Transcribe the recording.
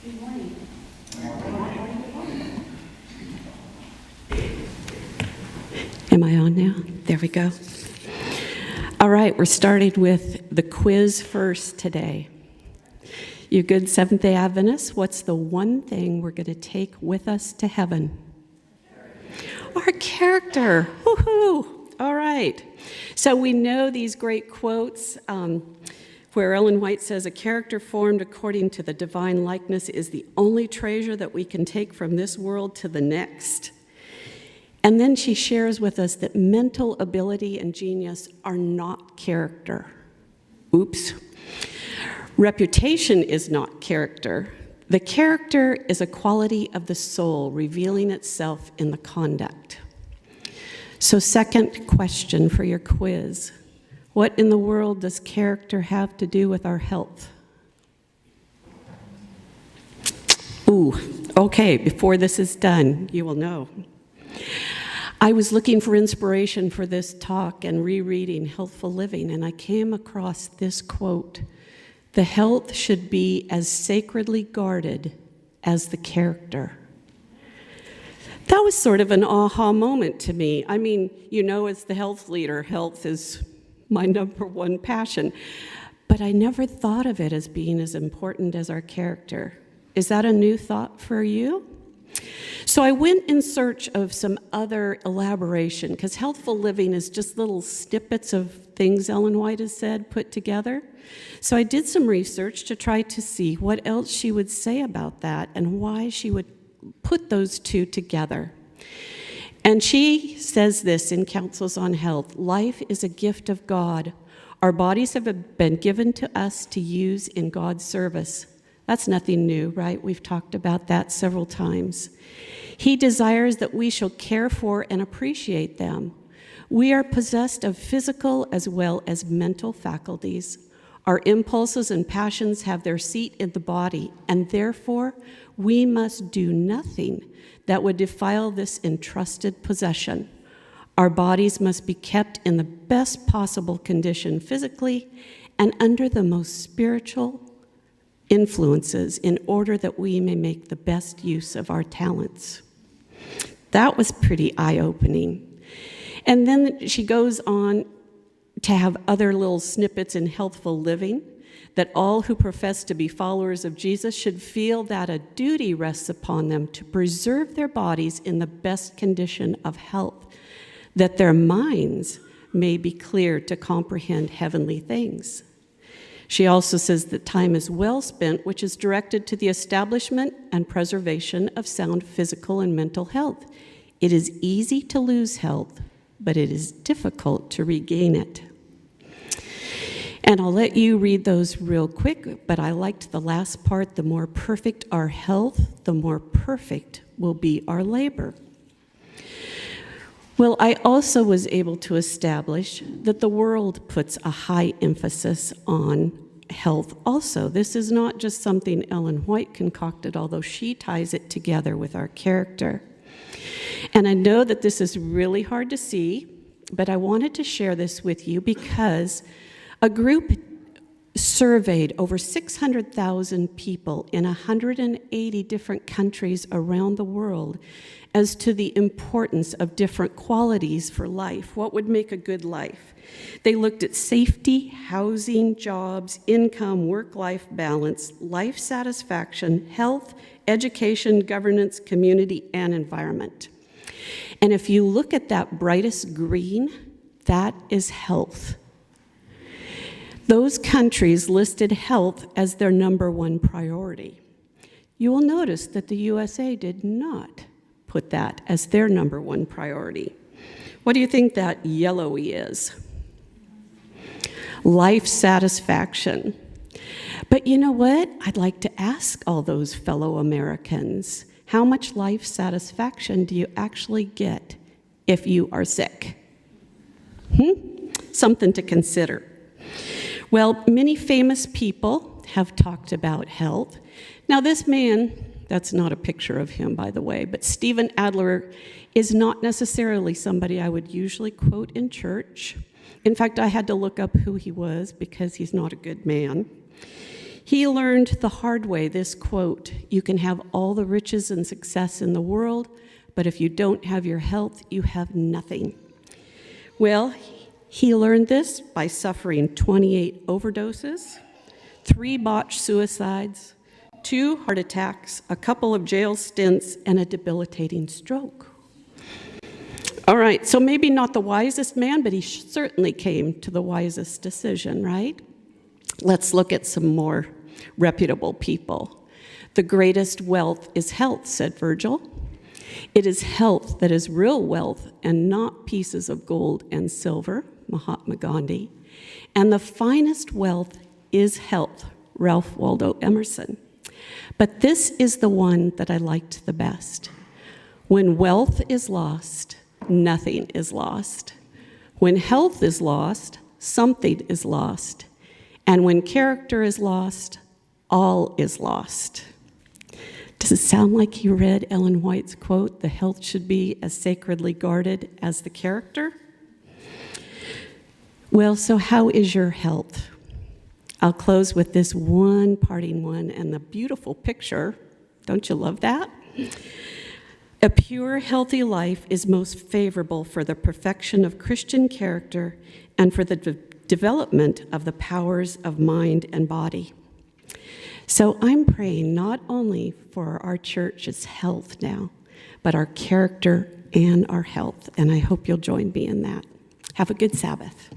Good morning. Am I on now? There we go. All right, we're starting with the quiz first today. You good Seventh-day Adventists, what's the one thing we're going to take with us to heaven? Our character. Woohoo! All right. So we know these great quotes where Ellen White says, "A character formed according to the divine likeness is the only treasure that we can take from this world to the next." And then she shares with us that mental ability and genius are not character. Oops. Reputation is not character. The character is a quality of the soul revealing itself in the conduct. So, second question for your quiz. What in the world does character have to do with our health? Ooh, okay, before this is done, you will know. I was looking for inspiration for this talk and rereading Healthful Living, and I came across this quote: "The health should be as sacredly guarded as the character." That was sort of an aha moment to me. I mean, you know, as the health leader, health is my number one passion, but I never thought of it as being as important as our character. Is that a new thought for you? So I went in search of some other elaboration, because Healthful Living is just little snippets of things Ellen White has said put together. So I did some research to try to see what else she would say about that and why she would put those two together. And she says this in Counsels on Health: "Life is a gift of God. Our bodies have been given to us to use in God's service." That's nothing new, right? We've talked about that several times. "He desires that we shall care for and appreciate them. We are possessed of physical as well as mental faculties. Our impulses and passions have their seat in the body, and therefore we must do nothing that would defile this entrusted possession. Our bodies must be kept in the best possible condition physically and under the most spiritual influences in order that we may make the best use of our talents." That was pretty eye-opening. And then she goes on to have other little snippets in Healthful Living, that all who profess to be followers of Jesus should feel that a duty rests upon them to preserve their bodies in the best condition of health, that their minds may be clear to comprehend heavenly things. She also says that time is well spent, which is directed to the establishment and preservation of sound physical and mental health. It is easy to lose health, but it is difficult to regain it. And I'll let you read those real quick, but I liked the last part: "The more perfect our health, the more perfect will be our labor." Well, I also was able to establish that the world puts a high emphasis on health also. This is not just something Ellen White concocted, although she ties it together with our character. And I know that this is really hard to see, but I wanted to share this with you because a group surveyed over 600,000 people in 180 different countries around the world as to the importance of different qualities for life. What would make a good life? They looked at safety, housing, jobs, income, work-life balance, life satisfaction, health, education, governance, community, and environment. And if you look at that brightest green, that is health. Those countries listed health as their number one priority. You will notice that the USA did not put that as their number one priority. What do you think that yellowy is? Life satisfaction. But you know what? I'd like to ask all those fellow Americans, how much life satisfaction do you actually get if you are sick? Something to consider. Well, many famous people have talked about health. Now, this man, that's not a picture of him, by the way, but Stephen Adler is not necessarily somebody I would usually quote in church. In fact, I had to look up who he was because he's not a good man. He learned the hard way this quote, "You can have all the riches and success in the world, but if you don't have your health, you have nothing." Well, he learned this by suffering 28 overdoses, 3 botched suicides, 2 heart attacks, a couple of jail stints, and a debilitating stroke. All right, so maybe not the wisest man, but he certainly came to the wisest decision, right? Let's look at some more reputable people. "The greatest wealth is health," said Virgil. "It is health that is real wealth and not pieces of gold and silver," Mahatma Gandhi. "And the finest wealth is health," Ralph Waldo Emerson. But this is the one that I liked the best. "When wealth is lost, nothing is lost. When health is lost, something is lost. And when character is lost, all is lost." Does it sound like you read Ellen White's quote, "The health should be as sacredly guarded as the character"? Well, so how is your health? I'll close with this one parting one and the beautiful picture. Don't you love that? "A pure, healthy life is most favorable for the perfection of Christian character and for the development of the powers of mind and body." So I'm praying not only for our church's health now, but our character and our health, and I hope you'll join me in that. Have a good Sabbath.